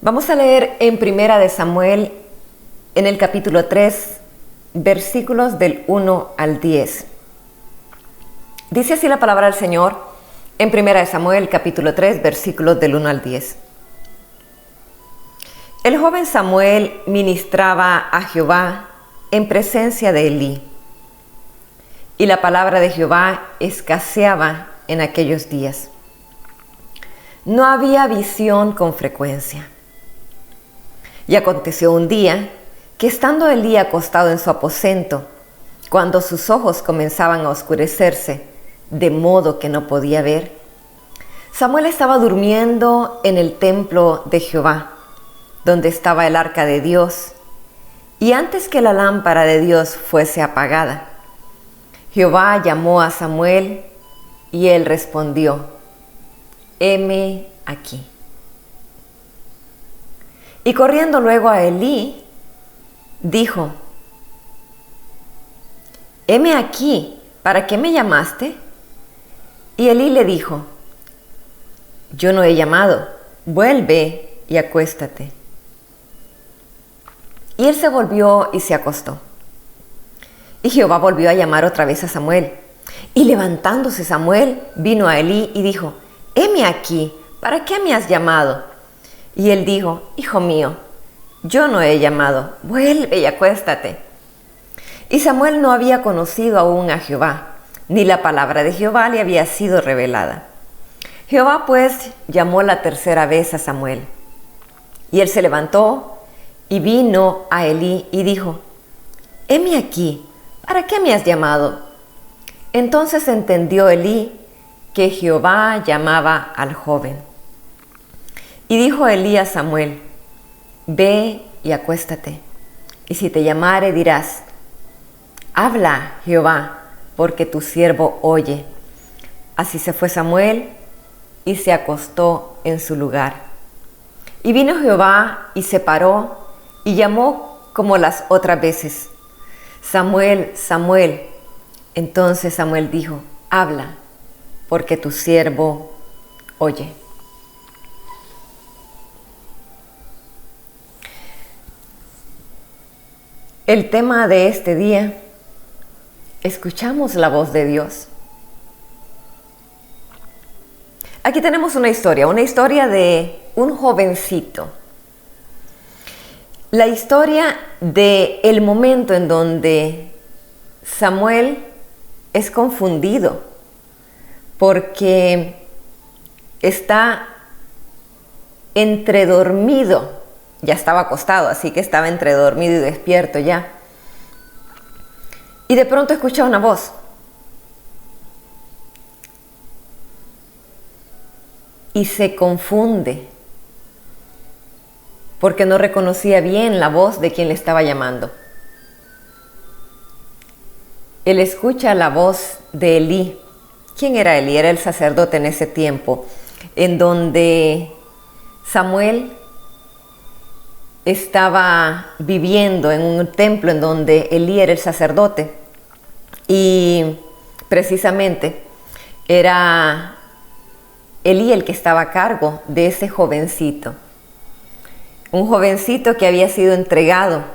Vamos a leer en Primera de Samuel, en el capítulo 3, versículos del 1 al 10. Dice así la palabra del Señor en Primera de Samuel, capítulo 3, versículos del 1 al 10. El joven Samuel ministraba a Jehová en presencia de Elí, y la palabra de Jehová escaseaba en aquellos días. No había visión con frecuencia. Y aconteció un día que, estando Elí acostado en su aposento, cuando sus ojos comenzaban a oscurecerse, de modo que no podía ver, Samuel estaba durmiendo en el templo de Jehová, donde estaba el arca de Dios, y antes que la lámpara de Dios fuese apagada, Jehová llamó a Samuel, y él respondió: heme aquí. Y corriendo luego a Elí, dijo: heme aquí, ¿para qué me llamaste? Y Elí le dijo: yo no he llamado, vuelve y acuéstate. Y él se volvió y se acostó. Y Jehová volvió a llamar otra vez a Samuel. Y levantándose Samuel, vino a Elí y dijo: heme aquí, ¿para qué me has llamado? Y él dijo: hijo mío, yo no he llamado, vuelve y acuéstate. Y Samuel no había conocido aún a Jehová, ni la palabra de Jehová le había sido revelada. Jehová pues llamó la tercera vez a Samuel. Y él se levantó y vino a Elí y dijo: heme aquí, ¿para qué me has llamado? Entonces entendió Elí que Jehová llamaba al joven. Y dijo Elí a Samuel: ve y acuéstate, y si te llamare dirás: habla, Jehová, porque tu siervo oye. Así se fue Samuel y se acostó en su lugar. Y vino Jehová y se paró y llamó como las otras veces: Samuel, Samuel. Entonces Samuel dijo: habla, porque tu siervo oye. El tema de este día: ¿escuchamos la voz de Dios? Aquí tenemos una historia de un jovencito. La historia del momento en donde Samuel es confundido porque está entredormido. Ya estaba acostado, así que estaba entre dormido y despierto ya. Y de pronto escucha una voz. Y se confunde, porque no reconocía bien la voz de quien le estaba llamando. Él escucha la voz de Elí. ¿Quién era Elí? Era el sacerdote en ese tiempo, en donde Samuel estaba viviendo en un templo en donde Elí era el sacerdote, y precisamente era Elí el que estaba a cargo de ese jovencito, un jovencito que había sido entregado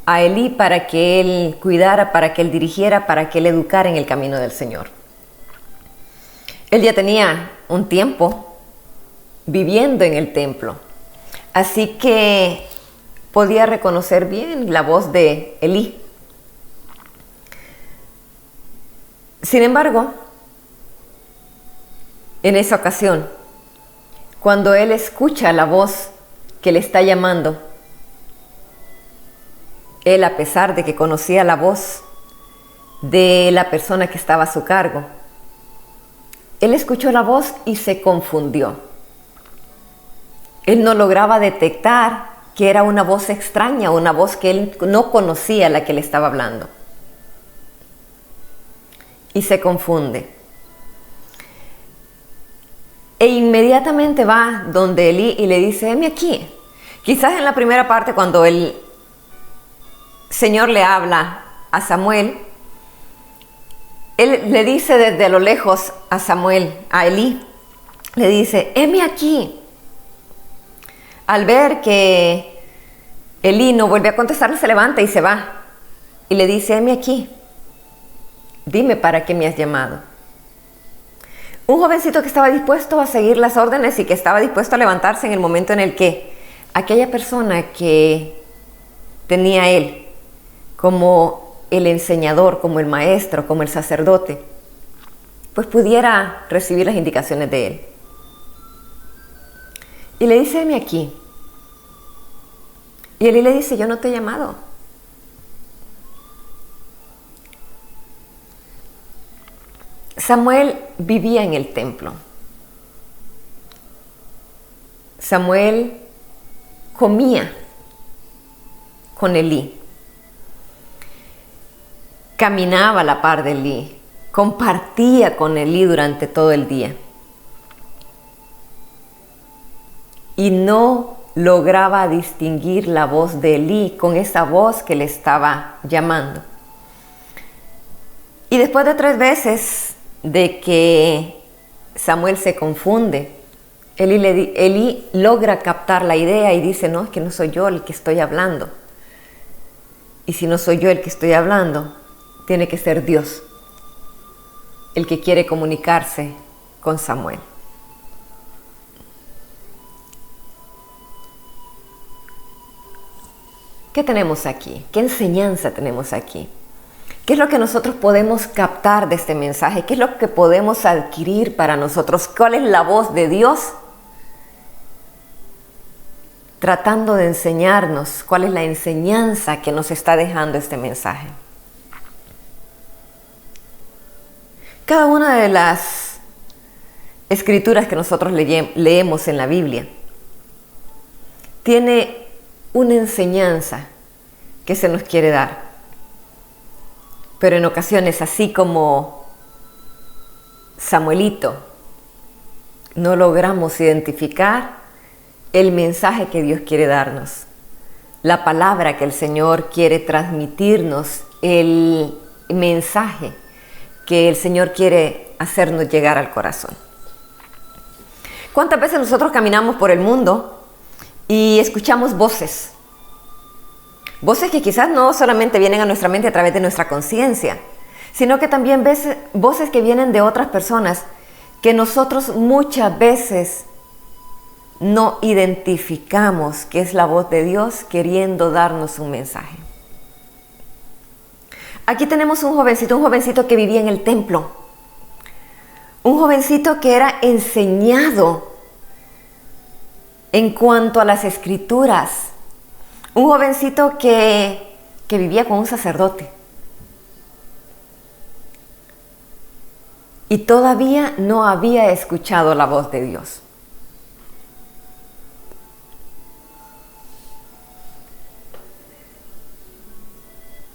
a Elí para que él cuidara, para que él dirigiera, para que él educara en el camino del Señor. Él ya tenía un tiempo viviendo en el templo, así que podía reconocer bien la voz de Elí. Sin embargo, en esa ocasión, cuando él escucha la voz que le está llamando, él, a pesar de que conocía la voz de la persona que estaba a su cargo, él escuchó la voz y se confundió. Él no lograba detectar que era una voz extraña, una voz que él no conocía, la que le estaba hablando. Y se confunde. E inmediatamente va donde Elí y le dice: heme aquí. Quizás en la primera parte, cuando el Señor le habla a Samuel, él le dice desde lo lejos a Samuel, a Elí, le dice: heme aquí. Al ver que Elí no vuelve a contestarle, se levanta y se va. Y le dice, heme aquí, dime para qué me has llamado. Un jovencito que estaba dispuesto a seguir las órdenes y que estaba dispuesto a levantarse en el momento en el que aquella persona que tenía él como el enseñador, como el maestro, como el sacerdote, pues pudiera recibir las indicaciones de él. Y le dice, heme aquí. Y Elí le dice, yo no te he llamado. Samuel vivía en el templo. Samuel comía con Elí. Caminaba a la par de Elí. Compartía con Elí durante todo el día. Y no lograba distinguir la voz de Elí con esa voz que le estaba llamando. Y después de 3 veces de que Samuel se confunde, Elí logra captar la idea y dice, no, es que no soy yo el que estoy hablando. Y si no soy yo el que estoy hablando, tiene que ser Dios el que quiere comunicarse con Samuel. ¿Qué tenemos aquí? ¿Qué enseñanza tenemos aquí? ¿Qué es lo que nosotros podemos captar de este mensaje? ¿Qué es lo que podemos adquirir para nosotros? ¿Cuál es la voz de Dios tratando de enseñarnos? ¿Cuál es la enseñanza que nos está dejando este mensaje? Cada una de las escrituras que nosotros leemos en la Biblia tiene una enseñanza que se nos quiere dar. Pero en ocasiones, así como Samuelito, no logramos identificar el mensaje que Dios quiere darnos, la palabra que el Señor quiere transmitirnos, el mensaje que el Señor quiere hacernos llegar al corazón. ¿Cuántas veces nosotros caminamos por el mundo y escuchamos voces? Voces que quizás no solamente vienen a nuestra mente a través de nuestra conciencia, sino que también voces que vienen de otras personas que nosotros muchas veces no identificamos que es la voz de Dios queriendo darnos un mensaje. Aquí tenemos un jovencito que vivía en el templo, un jovencito que era enseñado en cuanto a las escrituras, un jovencito que vivía con un sacerdote. Y todavía no había escuchado la voz de Dios.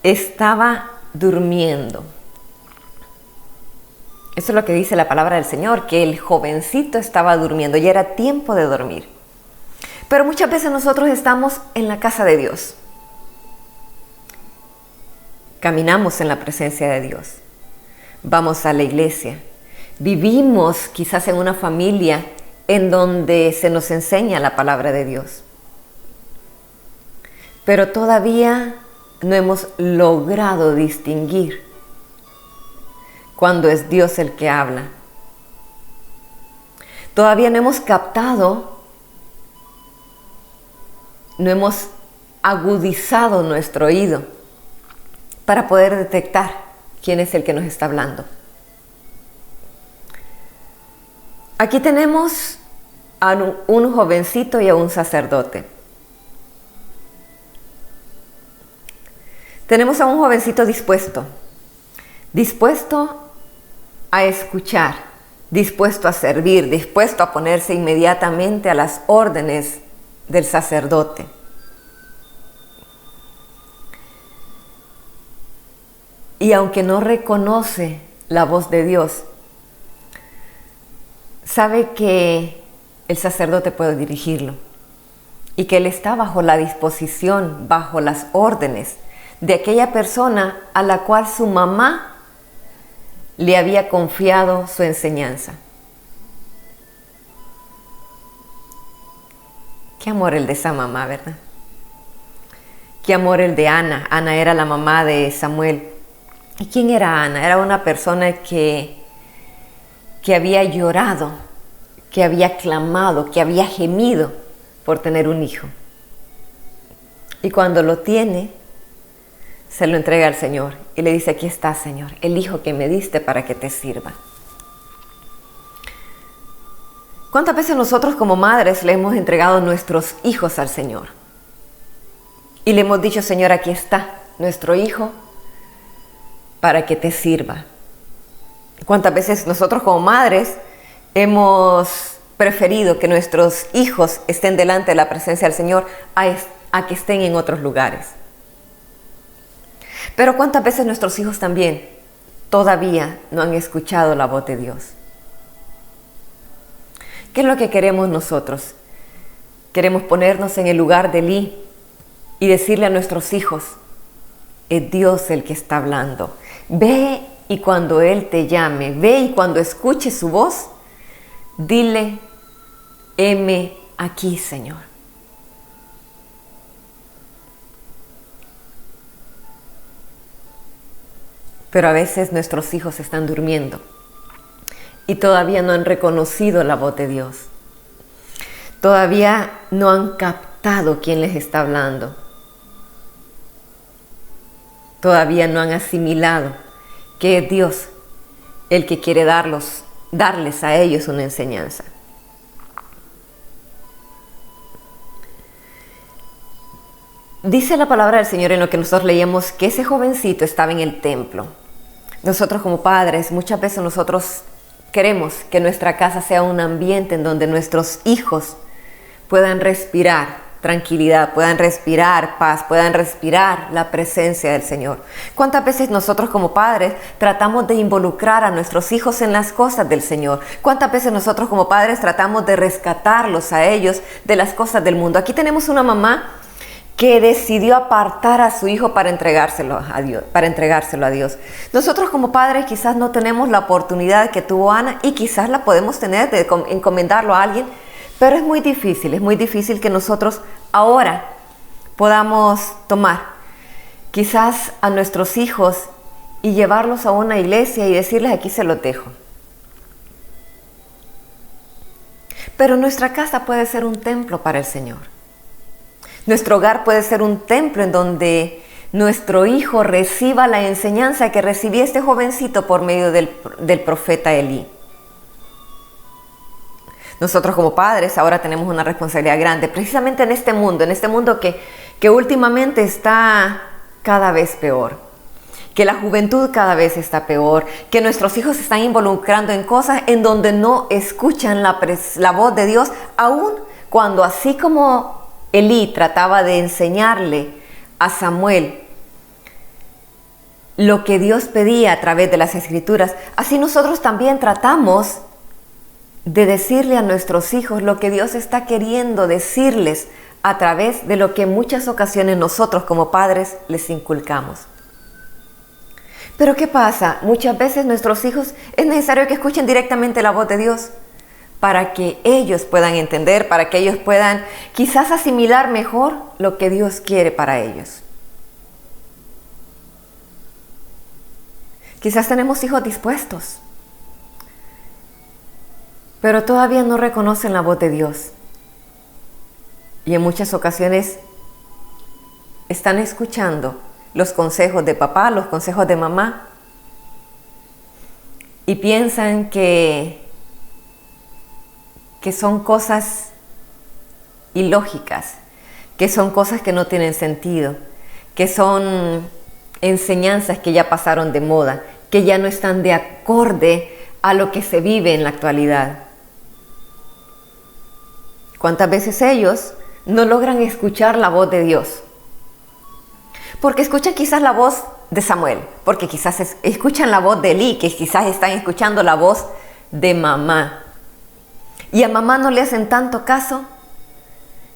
Estaba durmiendo. Eso es lo que dice la palabra del Señor, que el jovencito estaba durmiendo y era tiempo de dormir. Pero muchas veces nosotros estamos en la casa de Dios. Caminamos en la presencia de Dios. Vamos a la iglesia. Vivimos quizás en una familia en donde se nos enseña la palabra de Dios. Pero todavía no hemos logrado distinguir cuando es Dios el que habla. Todavía no hemos captado, no hemos agudizado nuestro oído para poder detectar quién es el que nos está hablando. Aquí tenemos a un jovencito y a un sacerdote. Tenemos a un jovencito dispuesto a escuchar, dispuesto a servir, dispuesto a ponerse inmediatamente a las órdenes del sacerdote. Y aunque no reconoce la voz de Dios, sabe que el sacerdote puede dirigirlo y que él está bajo la disposición, bajo las órdenes de aquella persona a la cual su mamá le había confiado su enseñanza. Qué amor el de esa mamá, ¿verdad? Qué amor el de Ana. Ana era la mamá de Samuel. ¿Y quién era Ana? Era una persona que había llorado, que había clamado, que había gemido por tener un hijo. Y cuando lo tiene, se lo entrega al Señor y le dice: aquí está, Señor, el hijo que me diste para que te sirva. ¿Cuántas veces nosotros como madres le hemos entregado nuestros hijos al Señor? Y le hemos dicho: Señor, aquí está nuestro hijo para que te sirva. ¿Cuántas veces nosotros como madres hemos preferido que nuestros hijos estén delante de la presencia del Señor a que estén en otros lugares? Pero ¿cuántas veces nuestros hijos también todavía no han escuchado la voz de Dios? ¿Qué es lo que queremos nosotros? Queremos ponernos en el lugar de Elí y decirle a nuestros hijos: es Dios el que está hablando. Ve y cuando Él te llame, ve y cuando escuche su voz, dile: heme aquí, Señor. Pero a veces nuestros hijos están durmiendo y todavía no han reconocido la voz de Dios. Todavía no han captado quién les está hablando. Todavía no han asimilado que es Dios el que quiere darles a ellos una enseñanza. Dice la palabra del Señor en lo que nosotros leíamos que ese jovencito estaba en el templo. Nosotros como padres, muchas veces nosotros queremos que nuestra casa sea un ambiente en donde nuestros hijos puedan respirar tranquilidad, puedan respirar paz, puedan respirar la presencia del Señor. ¿Cuántas veces nosotros como padres tratamos de involucrar a nuestros hijos en las cosas del Señor? ¿Cuántas veces nosotros como padres tratamos de rescatarlos a ellos de las cosas del mundo? Aquí tenemos una mamá que decidió apartar a su hijo para entregárselo a Dios. Nosotros como padres quizás no tenemos la oportunidad que tuvo Ana y quizás la podemos tener de encomendarlo a alguien, pero es muy difícil que nosotros ahora podamos tomar quizás a nuestros hijos y llevarlos a una iglesia y decirles: aquí se los dejo. Pero nuestra casa puede ser un templo para el Señor. Nuestro hogar puede ser un templo en donde nuestro hijo reciba la enseñanza que recibió este jovencito por medio del profeta Elí. Nosotros como padres ahora tenemos una responsabilidad grande, precisamente en este mundo que últimamente está cada vez peor, que la juventud cada vez está peor, que nuestros hijos se están involucrando en cosas en donde no escuchan la voz de Dios, aun cuando así como Elí trataba de enseñarle a Samuel lo que Dios pedía a través de las Escrituras, así nosotros también tratamos de decirle a nuestros hijos lo que Dios está queriendo decirles a través de lo que en muchas ocasiones nosotros como padres les inculcamos. Pero ¿qué pasa? Muchas veces nuestros hijos es necesario que escuchen directamente la voz de Dios para que ellos puedan entender, para que ellos puedan quizás asimilar mejor lo que Dios quiere para ellos. Quizás tenemos hijos dispuestos, pero todavía no reconocen la voz de Dios. Y en muchas ocasiones están escuchando los consejos de papá, los consejos de mamá, y piensan que son cosas ilógicas, que son cosas que no tienen sentido, que son enseñanzas que ya pasaron de moda, que ya no están de acorde a lo que se vive en la actualidad. ¿Cuántas veces ellos no logran escuchar la voz de Dios? Porque escuchan quizás la voz de Samuel, porque quizás escuchan la voz de Elí, que quizás están escuchando la voz de mamá. Y a mamá no le hacen tanto caso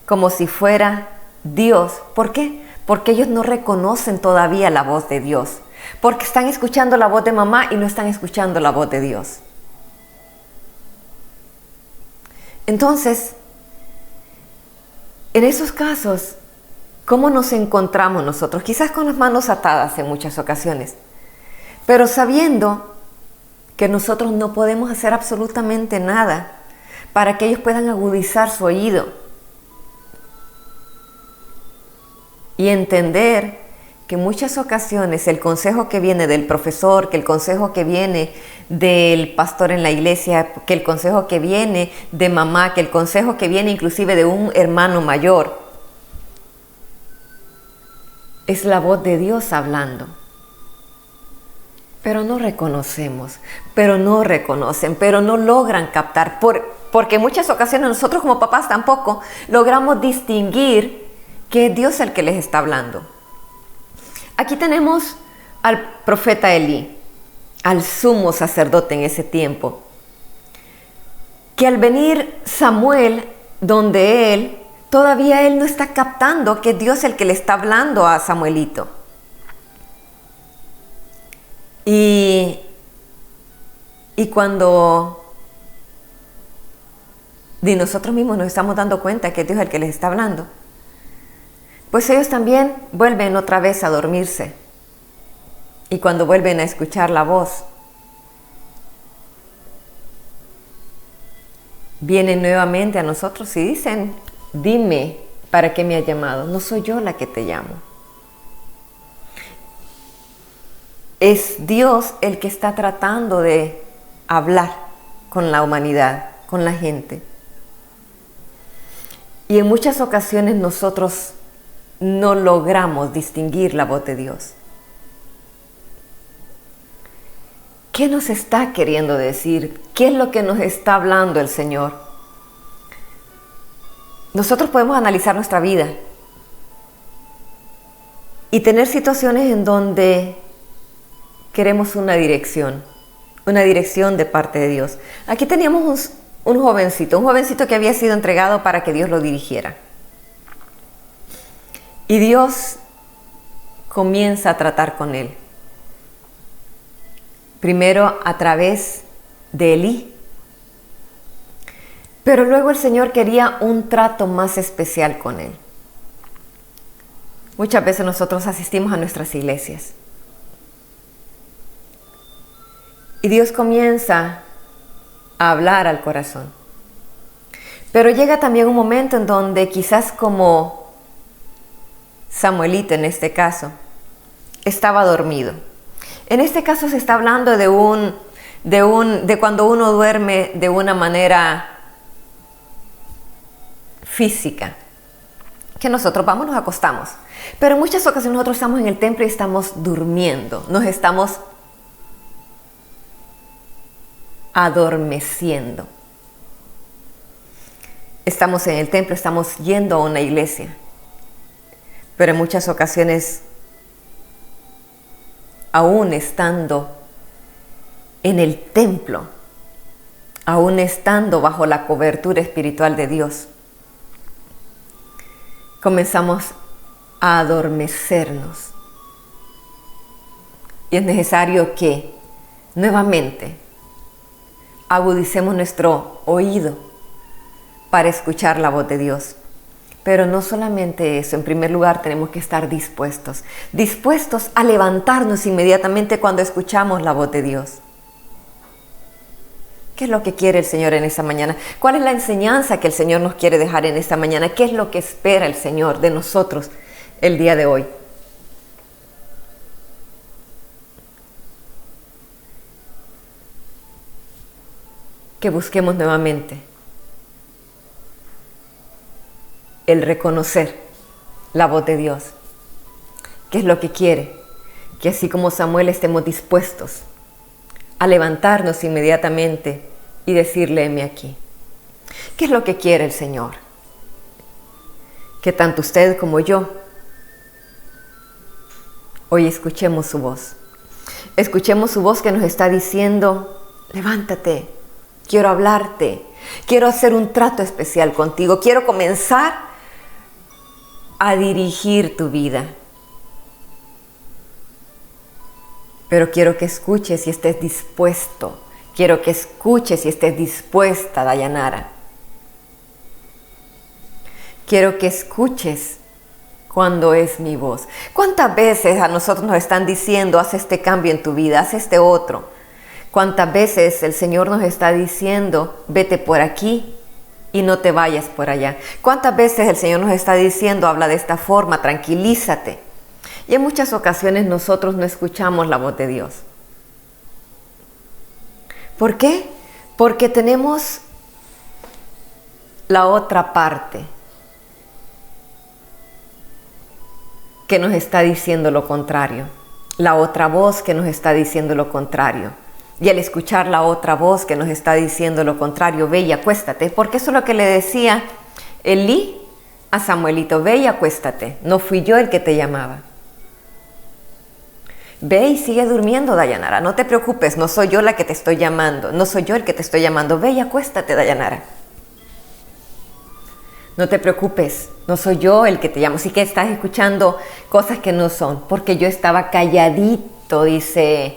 como si fuera Dios. ¿Por qué? Porque ellos no reconocen todavía la voz de Dios. Porque están escuchando la voz de mamá y no están escuchando la voz de Dios. Entonces, En esos casos, ¿cómo nos encontramos nosotros? Quizás con las manos atadas en muchas ocasiones, pero sabiendo que nosotros no podemos hacer absolutamente nada para que ellos puedan agudizar su oído y entender que en muchas ocasiones el consejo que viene del profesor, que el consejo que viene del pastor en la iglesia, que el consejo que viene de mamá, que el consejo que viene inclusive de un hermano mayor, es la voz de Dios hablando. Pero no reconocemos, pero no reconocen, pero no logran captar, porque en muchas ocasiones nosotros como papás tampoco logramos distinguir que es Dios el que les está hablando. Aquí tenemos al profeta Elí, al sumo sacerdote en ese tiempo, que al venir Samuel donde él, todavía él no está captando que es Dios el que le está hablando a Samuelito. Y cuando de nosotros mismos nos estamos dando cuenta que es Dios el que les está hablando, pues ellos también vuelven otra vez a dormirse. Y cuando vuelven a escuchar la voz, vienen nuevamente a nosotros y dicen: dime, ¿para qué me has llamado? No soy yo la que te llamo. Es Dios el que está tratando de hablar con la humanidad, con la gente. Y en muchas ocasiones nosotros no logramos distinguir la voz de Dios. ¿Qué nos está queriendo decir? ¿Qué es lo que nos está hablando el Señor? Nosotros podemos analizar nuestra vida y tener situaciones en donde queremos una dirección de parte de Dios. Aquí teníamos un jovencito que había sido entregado para que Dios lo dirigiera. Y Dios comienza a tratar con él. Primero a través de Elí. Pero luego el Señor quería un trato más especial con él. Muchas veces nosotros asistimos a nuestras iglesias. Y Dios comienza a hablar al corazón. Pero llega también un momento en donde quizás como Samuelito en este caso, estaba dormido. En este caso se está hablando de cuando uno duerme de una manera física, que nosotros vamos, nos acostamos. Pero en muchas ocasiones nosotros estamos en el templo y estamos durmiendo, nos estamos adormeciendo. Estamos en el templo, estamos yendo a una iglesia. Pero en muchas ocasiones, aún estando en el templo, aún estando bajo la cobertura espiritual de Dios, comenzamos a adormecernos. Y es necesario que nuevamente agudicemos nuestro oído para escuchar la voz de Dios. Pero no solamente eso, en primer lugar tenemos que estar dispuestos a levantarnos inmediatamente cuando escuchamos la voz de Dios. ¿Qué es lo que quiere el Señor en esta mañana? ¿Cuál es la enseñanza que el Señor nos quiere dejar en esta mañana? ¿Qué es lo que espera el Señor de nosotros el día de hoy? Que busquemos nuevamente el reconocer la voz de Dios. ¿Qué es lo que quiere? Que así como Samuel estemos dispuestos a levantarnos inmediatamente y decirle: heme aquí. ¿Qué es lo que quiere el Señor? Que tanto usted como yo hoy escuchemos su voz. Escuchemos su voz que nos está diciendo: levántate, quiero hablarte, quiero hacer un trato especial contigo, quiero comenzar a dirigir tu vida. Pero quiero que escuches y estés dispuesto. Quiero que escuches y estés dispuesta, Dayanara. quiero que escuches cuando es mi voz. ¿Cuántas veces a nosotros nos están diciendo, haz este cambio en tu vida, haz este otro? ¿Cuántas veces el Señor nos está diciendo, vete por aquí y no te vayas por allá? ¿Cuántas veces el Señor nos está diciendo, habla de esta forma, tranquilízate? Y en muchas ocasiones nosotros no escuchamos la voz de Dios. ¿Por qué? Porque tenemos la otra parte que nos está diciendo lo contrario, la otra voz que nos está diciendo lo contrario. Y al escuchar la otra voz que nos está diciendo lo contrario, ve y acuéstate, porque eso es lo que le decía Elí a Samuelito, ve y acuéstate, no fui yo el que te llamaba. Ve y sigue durmiendo, Dayanara, no te preocupes, no soy yo la que te estoy llamando, no soy yo el que te estoy llamando, ve y acuéstate, Dayanara. No te preocupes, no soy yo el que te llamo, sí que estás escuchando cosas que no son, porque yo estaba calladito, dice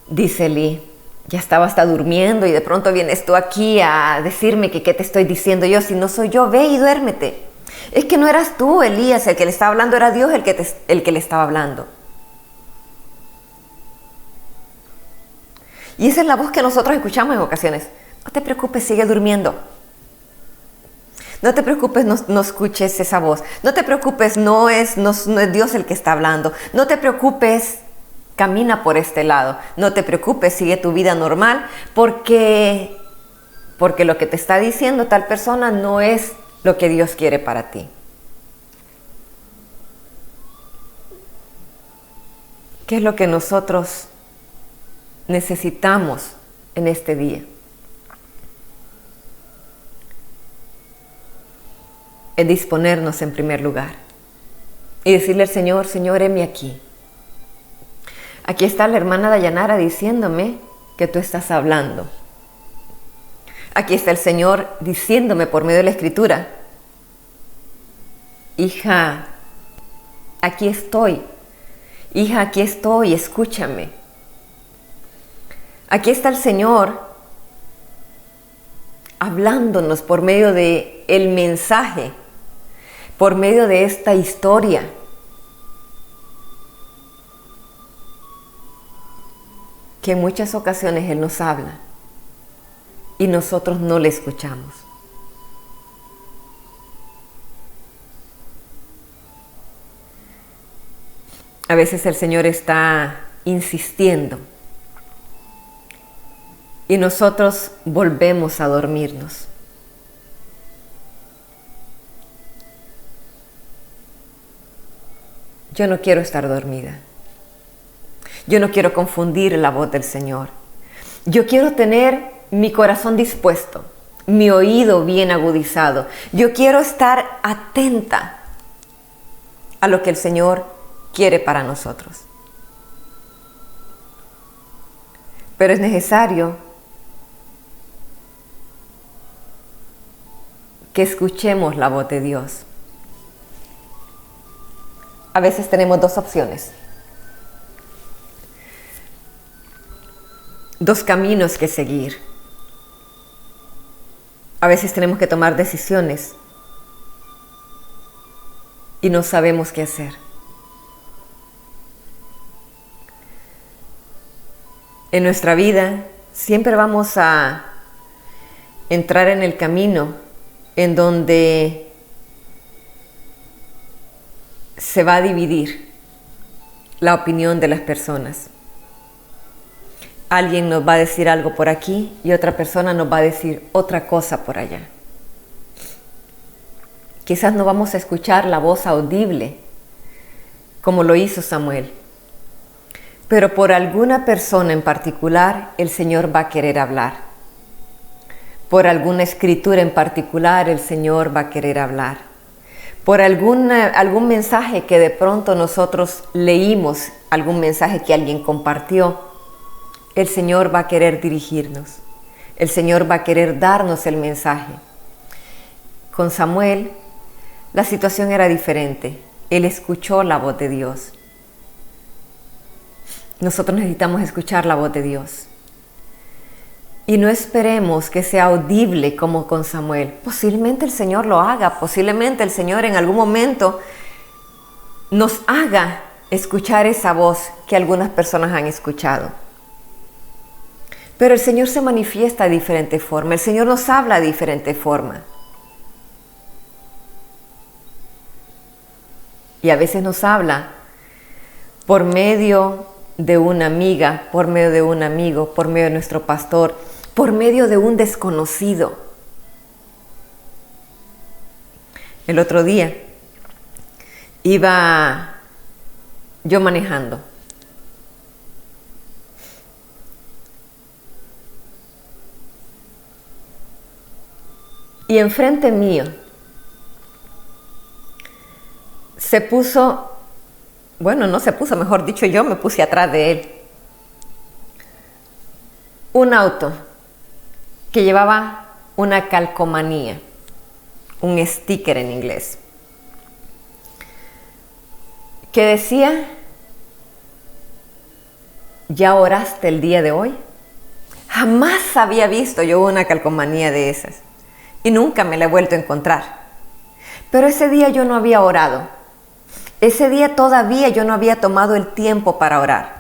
Elí, ya estaba hasta durmiendo y de pronto vienes tú aquí a decirme que qué te estoy diciendo yo, si no soy yo, ve y duérmete. Es que no eras tú, Elías, el que le estaba hablando, era Dios el que le estaba hablando. Y esa es la voz que nosotros escuchamos en ocasiones. No te preocupes, sigue durmiendo. No te preocupes, no escuches esa voz. No te preocupes, no es Dios el que está hablando. No te preocupes, camina por este lado. No te preocupes, sigue tu vida normal, porque lo que te está diciendo tal persona no es lo que Dios quiere para ti. ¿Qué es lo que nosotros necesitamos en este día? Es disponernos en primer lugar y decirle al Señor, Señor, heme aquí. Aquí está la hermana Dayanara diciéndome que tú estás hablando. Aquí está el Señor diciéndome por medio de la Escritura, hija, aquí estoy. Hija, aquí estoy, escúchame. Aquí está el Señor hablándonos por medio de el mensaje, por medio de esta historia. Que en muchas ocasiones Él nos habla y nosotros no le escuchamos. A veces el Señor está insistiendo y nosotros volvemos a dormirnos. Yo no quiero estar dormida. Yo no quiero confundir la voz del Señor. Yo quiero tener mi corazón dispuesto, mi oído bien agudizado. Yo quiero estar atenta a lo que el Señor quiere para nosotros. Pero es necesario que escuchemos la voz de Dios. A veces tenemos dos opciones, dos caminos que seguir. A veces tenemos que tomar decisiones y no sabemos qué hacer. En nuestra vida siempre vamos a entrar en el camino en donde se va a dividir la opinión de las personas. Alguien nos va a decir algo por aquí y otra persona nos va a decir otra cosa por allá. Quizás no vamos a escuchar la voz audible como lo hizo Samuel, pero por alguna persona en particular el Señor va a querer hablar. Por alguna escritura en particular el Señor va a querer hablar. Por algún mensaje que de pronto nosotros leímos, algún mensaje que alguien compartió, el Señor va a querer dirigirnos. El Señor va a querer darnos el mensaje. Con Samuel, la situación era diferente. Él escuchó la voz de Dios. Nosotros necesitamos escuchar la voz de Dios. Y no esperemos que sea audible como con Samuel. Posiblemente el Señor lo haga, posiblemente el Señor en algún momento nos haga escuchar esa voz que algunas personas han escuchado. Pero el Señor se manifiesta de diferente forma, el Señor nos habla de diferente forma. Y a veces nos habla por medio de una amiga, por medio de un amigo, por medio de nuestro pastor, por medio de un desconocido. El otro día iba yo manejando. Y enfrente mío se puso, bueno, no se puso, mejor dicho, yo me puse atrás de él. Un auto que llevaba una calcomanía, un sticker en inglés, que decía: ¿ya oraste el día de hoy? Jamás había visto yo una calcomanía de esas y nunca me la he vuelto a encontrar. Pero ese día yo no había orado. Ese día todavía yo no había tomado el tiempo para orar.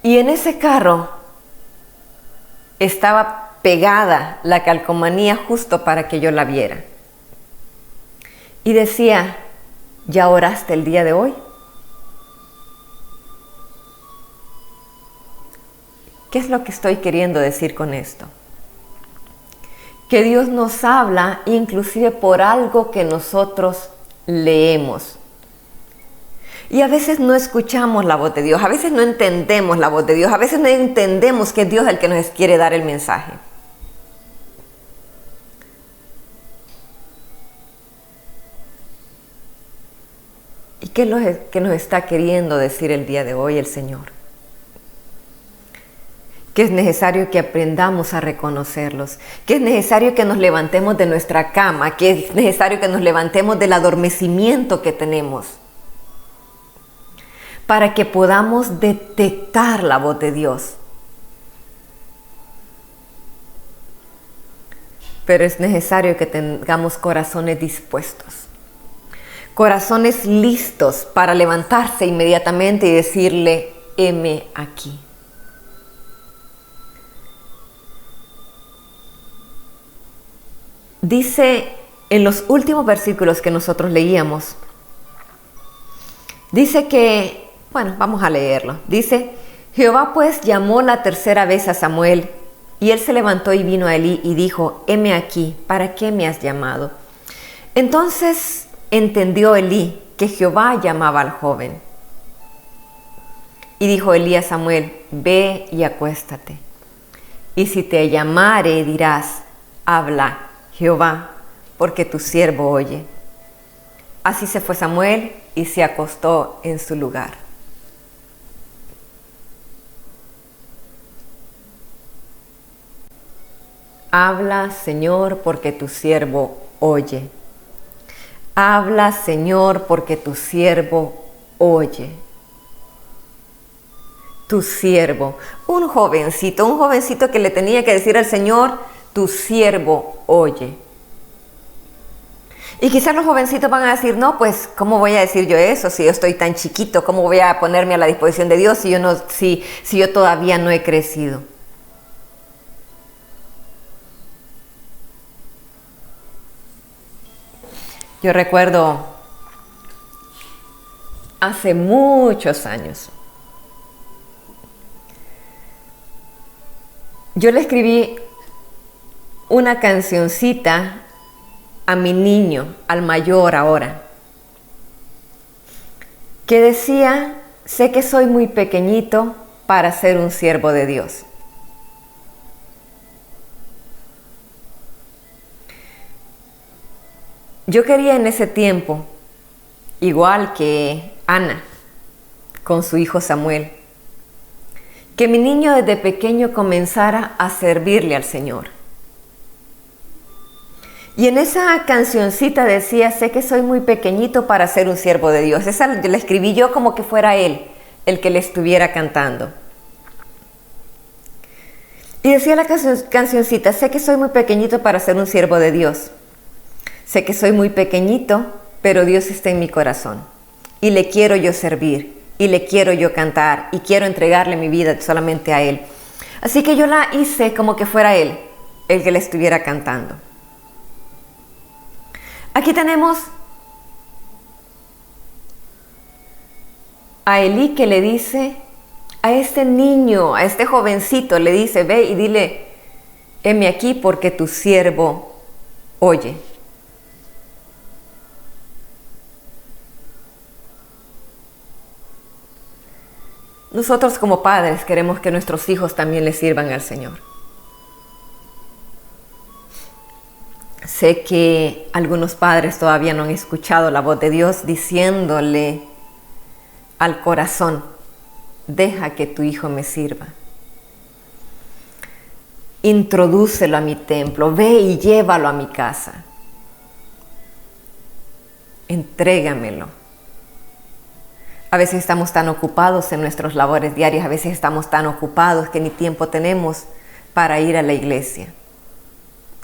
Y en ese carro estaba pegada la calcomanía justo para que yo la viera. Y decía: ¿ya oraste el día de hoy? ¿Qué es lo que estoy queriendo decir con esto? Que Dios nos habla inclusive por algo que nosotros leemos. Y a veces no escuchamos la voz de Dios, a veces no entendemos la voz de Dios, a veces no entendemos que es Dios el que nos quiere dar el mensaje. ¿Y qué es lo que nos está queriendo decir el día de hoy el Señor? Que es necesario que aprendamos a reconocerlos, que es necesario que nos levantemos de nuestra cama, que es necesario que nos levantemos del adormecimiento que tenemos, para que podamos detectar la voz de Dios. Pero es necesario que tengamos corazones dispuestos, corazones listos para levantarse inmediatamente y decirle: heme aquí. Dice en los últimos versículos que nosotros leíamos, dice que, bueno, vamos a leerlo. Dice: Jehová pues llamó la tercera vez a Samuel, y él se levantó y vino a Elí y dijo: heme aquí, ¿para qué me has llamado? Entonces entendió Elí que Jehová llamaba al joven. Y dijo Elí a Samuel: ve y acuéstate. Y si te llamare, dirás: habla Jehová, porque tu siervo oye. Así se fue Samuel y se acostó en su lugar. Habla, Señor, porque tu siervo oye. Habla, Señor, porque tu siervo oye. Tu siervo, un jovencito que le tenía que decir al Señor: tu siervo oye. Y quizás los jovencitos van a decir: no, pues, ¿cómo voy a decir yo eso si yo estoy tan chiquito? ¿Cómo voy a ponerme a la disposición de Dios si yo todavía no he crecido? Yo recuerdo hace muchos años, yo le escribí una cancioncita a mi niño, al mayor ahora, que decía: sé que soy muy pequeñito para ser un siervo de Dios. Yo quería en ese tiempo, igual que Ana con su hijo Samuel, que mi niño desde pequeño comenzara a servirle al Señor. Y en esa cancioncita decía: sé que soy muy pequeñito para ser un siervo de Dios. Esa la escribí yo como que fuera él el que le estuviera cantando. Y decía la cancioncita, sé que soy muy pequeñito para ser un siervo de Dios. Sé que soy muy pequeñito, pero Dios está en mi corazón. Y le quiero yo servir, y le quiero yo cantar, y quiero entregarle mi vida solamente a Él. Así que yo la hice como que fuera Él, el que le estuviera cantando. Aquí tenemos a Elí que le dice a este niño, a este jovencito, le dice, ve y dile, heme aquí porque tu siervo oye. Nosotros como padres queremos que nuestros hijos también le sirvan al Señor. Sé que algunos padres todavía no han escuchado la voz de Dios diciéndole al corazón, deja que tu hijo me sirva. Introdúcelo a mi templo, ve y llévalo a mi casa. Entrégamelo. A veces estamos tan ocupados en nuestras labores diarias, a veces estamos tan ocupados que ni tiempo tenemos para ir a la iglesia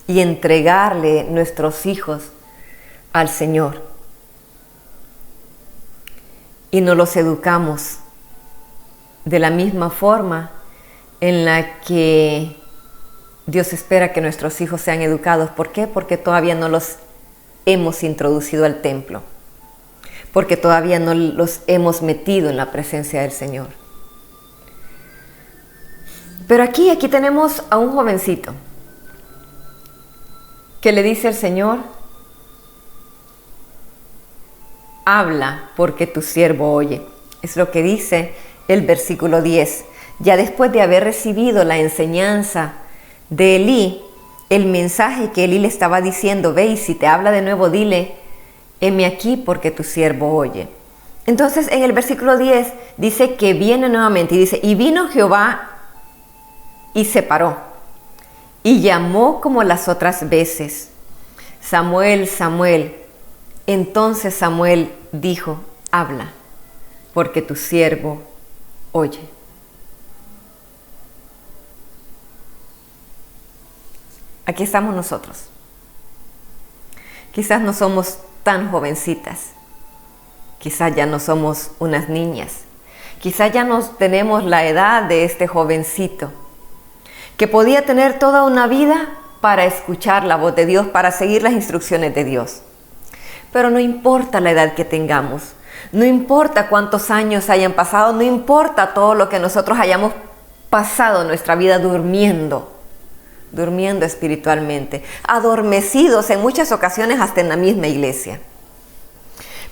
y entregarle nuestros hijos al Señor. Y no los educamos de la misma forma en la que Dios espera que nuestros hijos sean educados. ¿Por qué? Porque todavía no los hemos introducido al templo. Porque todavía no los hemos metido en la presencia del Señor. Pero aquí tenemos a un jovencito que le dice al Señor, habla porque tu siervo oye. Es lo que dice el versículo 10. Ya después de haber recibido la enseñanza de Elí, el mensaje que Elí le estaba diciendo, ve y si te habla de nuevo dile, heme aquí porque tu siervo oye. Entonces en el versículo 10 dice que viene nuevamente y dice, y vino Jehová y se paró y llamó como las otras veces, Samuel, Samuel. Entonces Samuel dijo, habla, porque tu siervo oye. Aquí estamos nosotros. Quizás no somos tan jovencitas, quizás ya no somos unas niñas, quizás ya no tenemos la edad de este jovencito, que podía tener toda una vida para escuchar la voz de Dios, para seguir las instrucciones de Dios. Pero no importa la edad que tengamos, no importa cuántos años hayan pasado, no importa todo lo que nosotros hayamos pasado en nuestra vida durmiendo espiritualmente, adormecidos en muchas ocasiones hasta en la misma iglesia.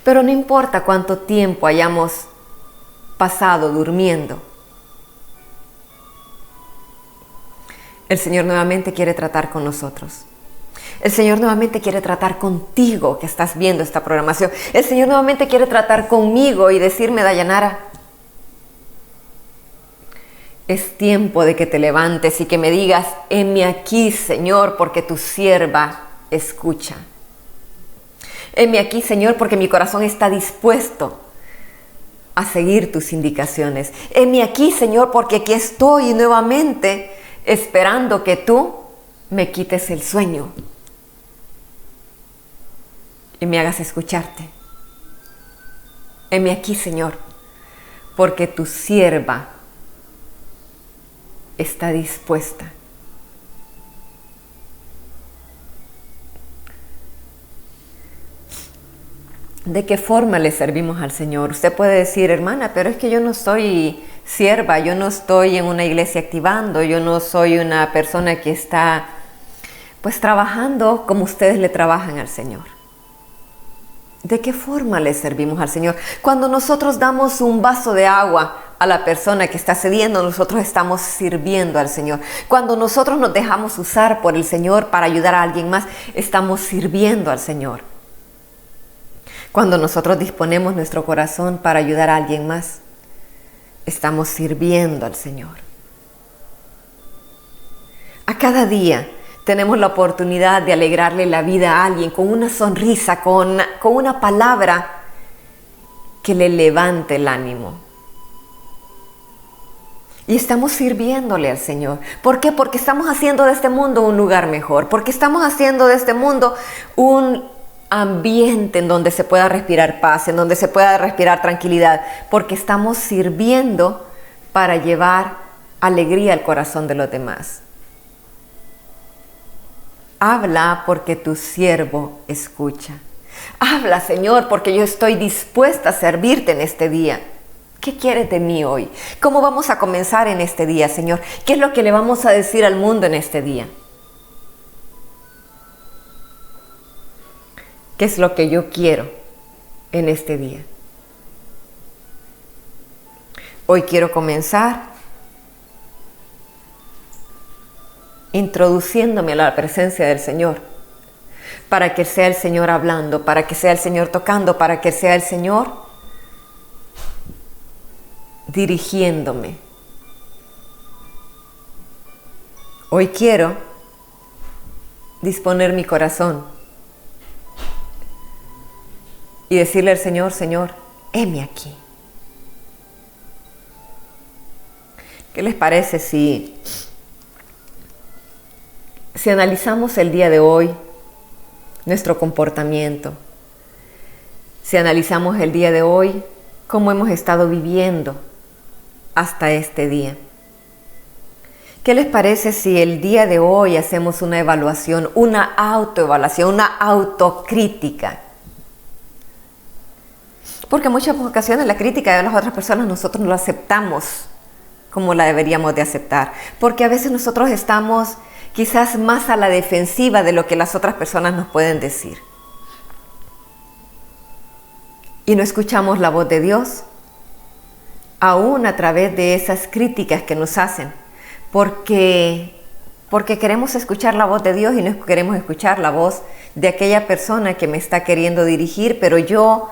Pero no importa cuánto tiempo hayamos pasado durmiendo, el Señor nuevamente quiere tratar con nosotros. El Señor nuevamente quiere tratar contigo que estás viendo esta programación. El Señor nuevamente quiere tratar conmigo y decirme, Dayanara, es tiempo de que te levantes y que me digas, heme aquí, Señor, porque tu sierva escucha. Heme aquí, Señor, porque mi corazón está dispuesto a seguir tus indicaciones. Heme aquí, Señor, porque aquí estoy nuevamente esperando que tú me quites el sueño y me hagas escucharte. Heme aquí, Señor, porque tu sierva está dispuesta. ¿De qué forma le servimos al Señor? Usted puede decir, hermana, pero es que yo no soy sierva, yo no estoy en una iglesia activando, yo no soy una persona que está pues trabajando como ustedes le trabajan al Señor. ¿De qué forma le servimos al Señor? Cuando nosotros damos un vaso de agua a la persona que está sediento, nosotros estamos sirviendo al Señor. Cuando nosotros nos dejamos usar por el Señor para ayudar a alguien más, estamos sirviendo al Señor. Cuando nosotros disponemos nuestro corazón para ayudar a alguien más, estamos sirviendo al Señor. A cada día tenemos la oportunidad de alegrarle la vida a alguien con una sonrisa, con una palabra que le levante el ánimo. Y estamos sirviéndole al Señor. ¿Por qué? Porque estamos haciendo de este mundo un lugar mejor. Porque estamos haciendo de este mundo un ambiente en donde se pueda respirar paz, en donde se pueda respirar tranquilidad. Porque estamos sirviendo para llevar alegría al corazón de los demás. Habla porque tu siervo escucha. Habla, Señor, porque yo estoy dispuesta a servirte en este día. ¿Qué quieres de mí hoy? ¿Cómo vamos a comenzar en este día, Señor? ¿Qué es lo que le vamos a decir al mundo en este día? ¿Qué es lo que yo quiero en este día? Hoy quiero comenzar introduciéndome a la presencia del Señor, para que sea el Señor hablando, para que sea el Señor tocando, para que sea el Señor dirigiéndome. Hoy quiero disponer mi corazón y decirle al Señor, Señor, heme aquí. ¿Qué les parece si analizamos el día de hoy, nuestro comportamiento? Si analizamos el día de hoy, cómo hemos estado viviendo hasta este día. ¿Qué les parece si el día de hoy hacemos una evaluación, una autoevaluación, una autocrítica? Porque en muchas ocasiones la crítica de las otras personas nosotros no la aceptamos como la deberíamos de aceptar. Porque a veces nosotros estamos quizás más a la defensiva de lo que las otras personas nos pueden decir. Y no escuchamos la voz de Dios, aún a través de esas críticas que nos hacen, porque queremos escuchar la voz de Dios y no queremos escuchar la voz de aquella persona que me está queriendo dirigir, pero yo,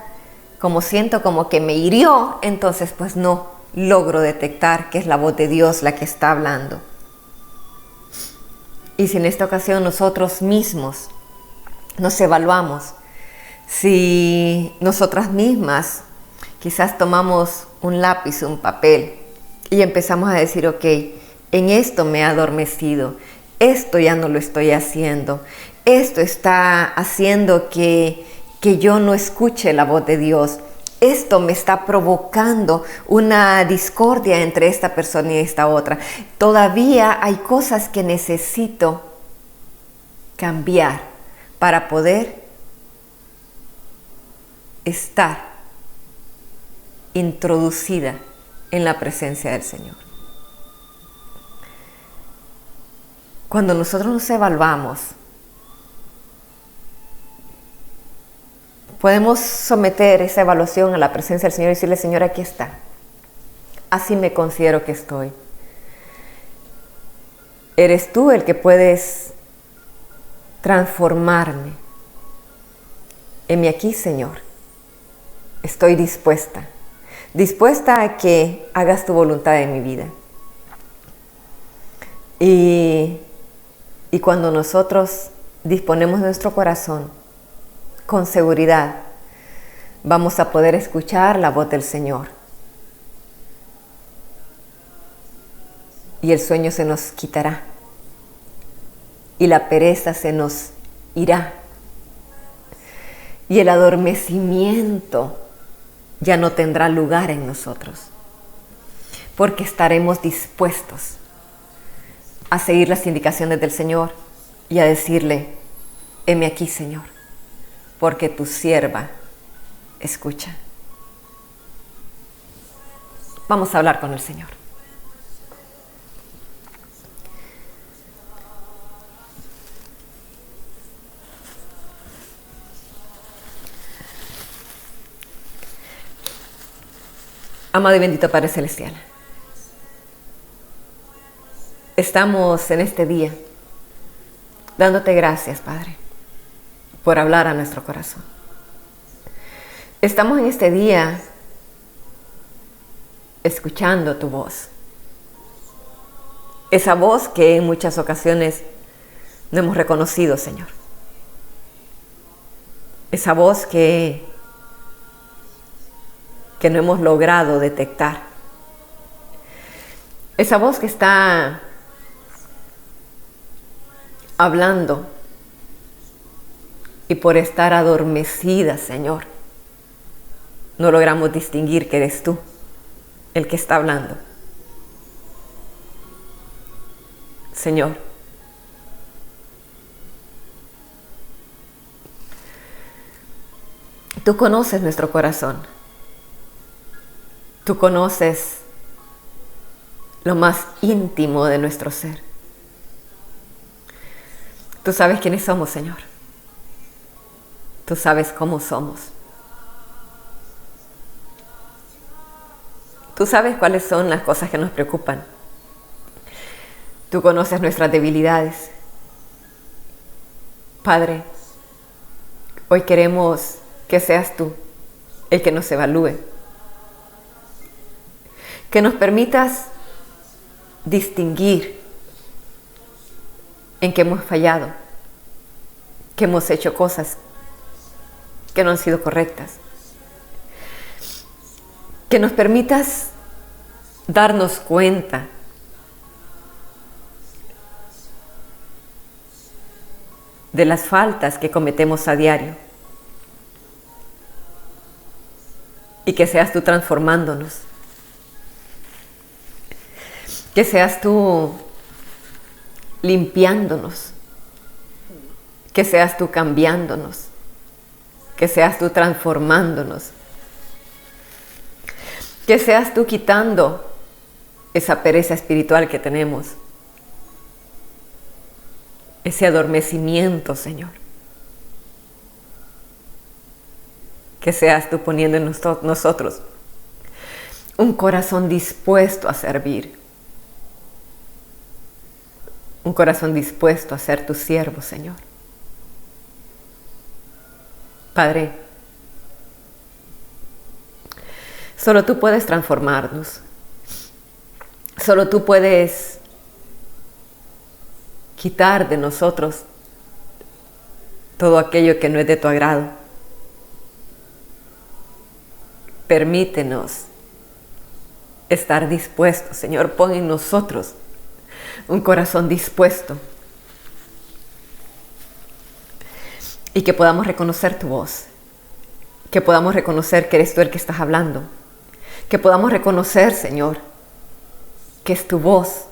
como siento como que me hirió, entonces pues no logro detectar que es la voz de Dios la que está hablando. Y si en esta ocasión nosotros mismos nos evaluamos, si nosotras mismas quizás tomamos un lápiz, un papel y empezamos a decir, ok, en esto me he adormecido, esto ya no lo estoy haciendo, esto está haciendo que yo no escuche la voz de Dios, esto me está provocando una discordia entre esta persona y esta otra. Todavía hay cosas que necesito cambiar para poder estar introducida en la presencia del Señor. Cuando nosotros nos evaluamos, podemos someter esa evaluación a la presencia del Señor y decirle, Señor, aquí está. Así me considero que estoy. Eres tú el que puedes transformarme. Heme aquí, Señor. Estoy dispuesta a que hagas tu voluntad en mi vida. Y cuando nosotros disponemos nuestro corazón con seguridad, vamos a poder escuchar la voz del Señor. Y el sueño se nos quitará. Y la pereza se nos irá. Y el adormecimiento ya no tendrá lugar en nosotros, porque estaremos dispuestos a seguir las indicaciones del Señor y a decirle, heme aquí, Señor, porque tu sierva escucha. Vamos a hablar con el Señor. Amado y bendito Padre Celestial, estamos en este día dándote gracias, Padre, por hablar a nuestro corazón. Estamos en este día escuchando tu voz. Esa voz que en muchas ocasiones no hemos reconocido, Señor. Esa voz que no hemos logrado detectar. Esa voz que está hablando y por estar adormecida, Señor, no logramos distinguir que eres tú el que está hablando. Señor, tú conoces nuestro corazón. Tú conoces lo más íntimo de nuestro ser. Tú sabes quiénes somos, Señor. Tú sabes cómo somos. Tú sabes cuáles son las cosas que nos preocupan. Tú conoces nuestras debilidades. Padre, hoy queremos que seas tú el que nos evalúe. Que nos permitas distinguir en que hemos fallado, que hemos hecho cosas que no han sido correctas. Que nos permitas darnos cuenta de las faltas que cometemos a diario. Y que seas tú transformándonos. Que seas tú limpiándonos. Que seas tú cambiándonos. Que seas tú transformándonos. Que seas tú quitando esa pereza espiritual que tenemos. Ese adormecimiento, Señor. Que seas tú poniendo en nosotros un corazón dispuesto a servir. Un corazón dispuesto a ser tu siervo, Señor. Padre, solo tú puedes transformarnos. Solo tú puedes quitar de nosotros todo aquello que no es de tu agrado. Permítenos estar dispuestos, Señor. Pon en nosotros un corazón dispuesto y que podamos reconocer tu voz, que podamos reconocer que eres tú el que estás hablando, que podamos reconocer, Señor, que es tu voz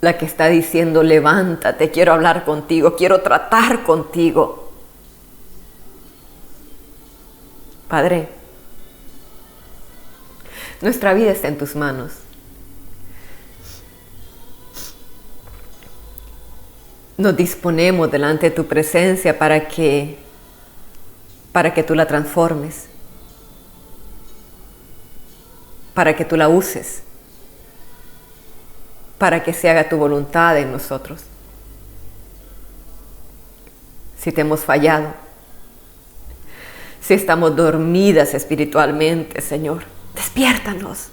la que está diciendo: levántate, quiero hablar contigo, quiero tratar contigo. Padre, nuestra vida está en tus manos. Nos disponemos delante de tu presencia para que tú la transformes, para que tú la uses, para que se haga tu voluntad en nosotros. Si te hemos fallado, si estamos dormidas espiritualmente, Señor, despiértanos,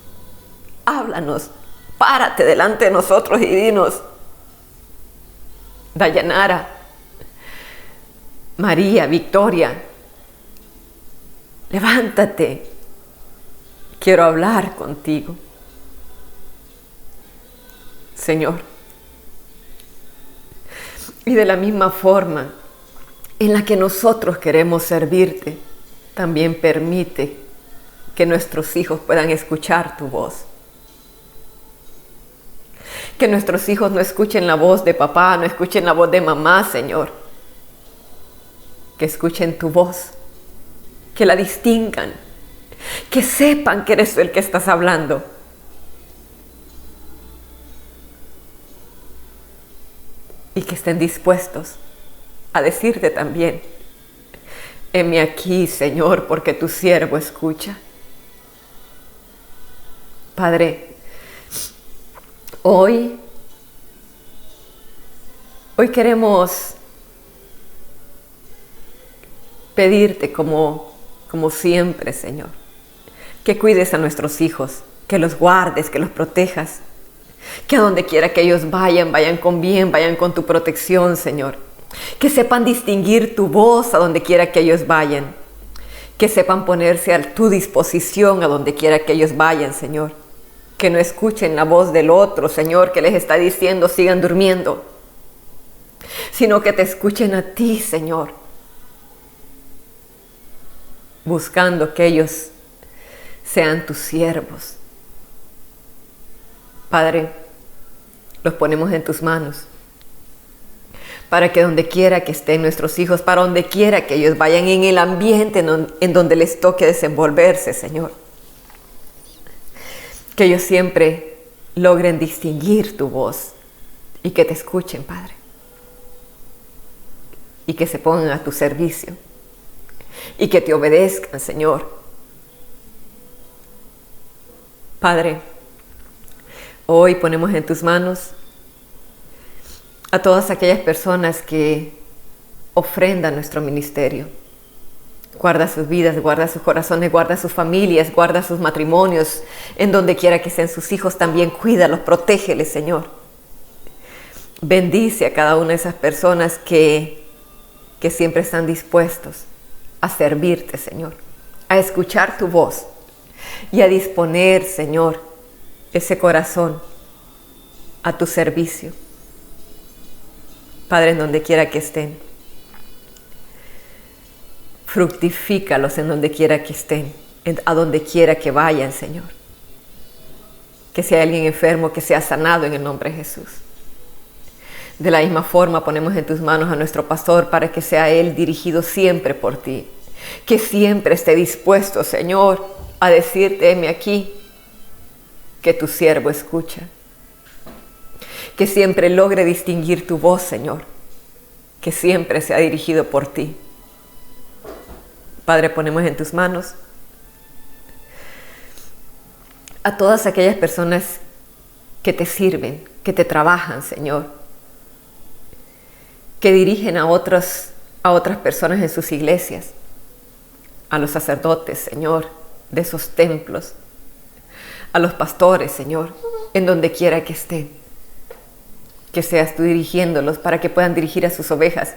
háblanos, párate delante de nosotros y dinos: Dayanara, María, Victoria, levántate, quiero hablar contigo. Señor, y de la misma forma en la que nosotros queremos servirte, también permite que nuestros hijos puedan escuchar tu voz. Que nuestros hijos no escuchen la voz de papá, no escuchen la voz de mamá, Señor. Que escuchen tu voz, que la distingan, que sepan que eres tú el que estás hablando. Y que estén dispuestos a decirte también: heme aquí, Señor, porque tu siervo escucha. Padre, hoy queremos pedirte como siempre, Señor, que cuides a nuestros hijos, que los guardes, que los protejas, que a donde quiera que ellos vayan con bien, vayan con tu protección, Señor. Que sepan distinguir tu voz a donde quiera que ellos vayan. Que sepan ponerse a tu disposición a donde quiera que ellos vayan, Señor. Que no escuchen la voz del otro, Señor, que les está diciendo sigan durmiendo, sino que te escuchen a ti, Señor, buscando que ellos sean tus siervos. Padre, los ponemos en tus manos, para que donde quiera que estén nuestros hijos, para donde quiera que ellos vayan, en el ambiente en donde les toque desenvolverse, Señor, que ellos siempre logren distinguir tu voz y que te escuchen, Padre, y que se pongan a tu servicio y que te obedezcan, Señor. Padre, hoy ponemos en tus manos a todas aquellas personas que ofrendan nuestro ministerio. Guarda sus vidas, guarda sus corazones, guarda sus familias, guarda sus matrimonios, en donde quiera que estén sus hijos también, cuídalos, protégeles, Señor. Bendice a cada una de esas personas que siempre están dispuestos a servirte, Señor, a escuchar tu voz y a disponer, Señor, ese corazón a tu servicio. Padre, en donde quiera que estén, fructifícalos en donde quiera que estén, a donde quiera que vayan, Señor. Que si hay alguien enfermo, que sea sanado en el nombre de Jesús. De la misma forma ponemos en tus manos a nuestro pastor para que sea él dirigido siempre por ti. Que siempre esté dispuesto, Señor, a decirte, heme aquí, que tu siervo escucha. Que siempre logre distinguir tu voz, Señor. Que siempre sea dirigido por ti. Padre, ponemos en tus manos a todas aquellas personas que te sirven, que te trabajan, Señor, que dirigen a otras personas en sus iglesias, a los sacerdotes, Señor, de esos templos, a los pastores, Señor, en donde quiera que estén, que seas tú dirigiéndolos para que puedan dirigir a sus ovejas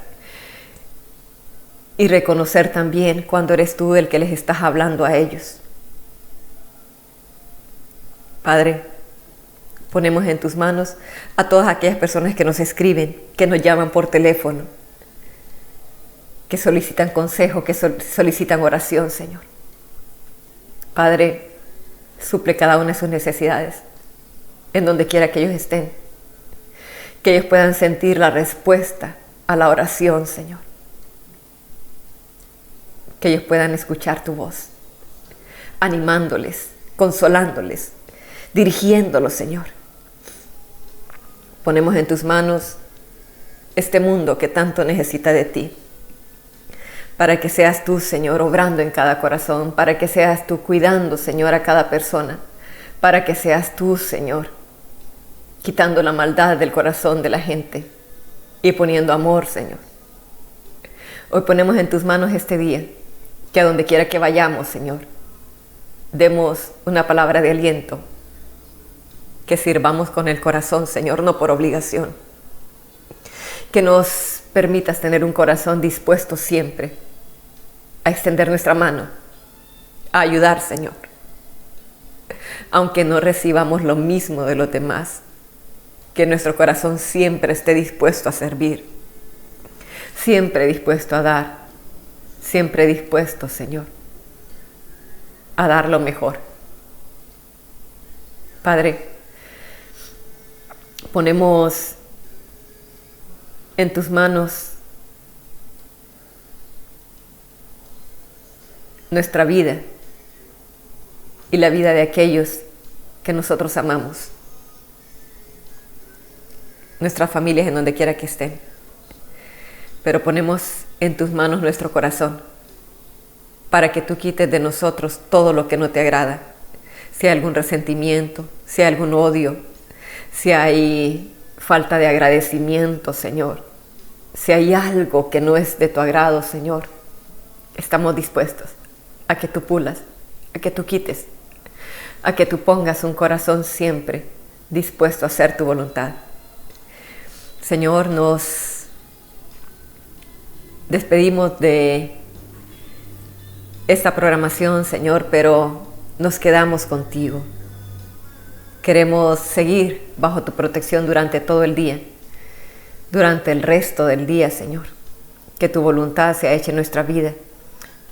y reconocer también cuando eres tú el que les estás hablando a ellos. Padre, ponemos en tus manos a todas aquellas personas que nos escriben, que nos llaman por teléfono, que solicitan consejo, que solicitan oración, Señor. Padre, suple cada una de sus necesidades, en donde quiera que ellos estén, que ellos puedan sentir la respuesta a la oración, Señor. Que ellos puedan escuchar tu voz, animándoles, consolándoles, dirigiéndolos, Señor. Ponemos en tus manos este mundo que tanto necesita de ti, para que seas tú, Señor, obrando en cada corazón, para que seas tú cuidando, Señor, a cada persona, para que seas tú, Señor, quitando la maldad del corazón de la gente y poniendo amor, Señor. Hoy ponemos en tus manos este día, que a donde quiera que vayamos, Señor, demos una palabra de aliento, que sirvamos con el corazón, Señor, no por obligación. Que nos permitas tener un corazón dispuesto siempre a extender nuestra mano, a ayudar, Señor. Aunque no recibamos lo mismo de los demás, que nuestro corazón siempre esté dispuesto a servir, siempre dispuesto a dar, siempre dispuesto, Señor, a dar lo mejor. Padre, ponemos en tus manos nuestra vida y la vida de aquellos que nosotros amamos, nuestras familias en donde quiera que estén. Pero ponemos en tus manos nuestro corazón para que tú quites de nosotros todo lo que no te agrada. Si hay algún resentimiento, si hay algún odio, si hay falta de agradecimiento, Señor, si hay algo que no es de tu agrado, Señor, estamos dispuestos a que tú pulas, a que tú quites, a que tú pongas un corazón siempre dispuesto a hacer tu voluntad. Señor, nos despedimos de esta programación, Señor, pero nos quedamos contigo. Queremos seguir bajo tu protección durante todo el día, durante el resto del día, Señor. Que tu voluntad sea hecha en nuestra vida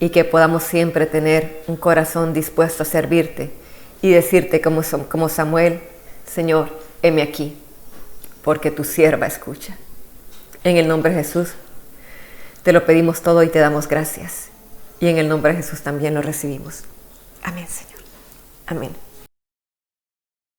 y que podamos siempre tener un corazón dispuesto a servirte y decirte como Samuel, Señor, heme aquí, porque tu sierva escucha. En el nombre de Jesús, te lo pedimos todo y te damos gracias. Y en el nombre de Jesús también lo recibimos. Amén, Señor. Amén.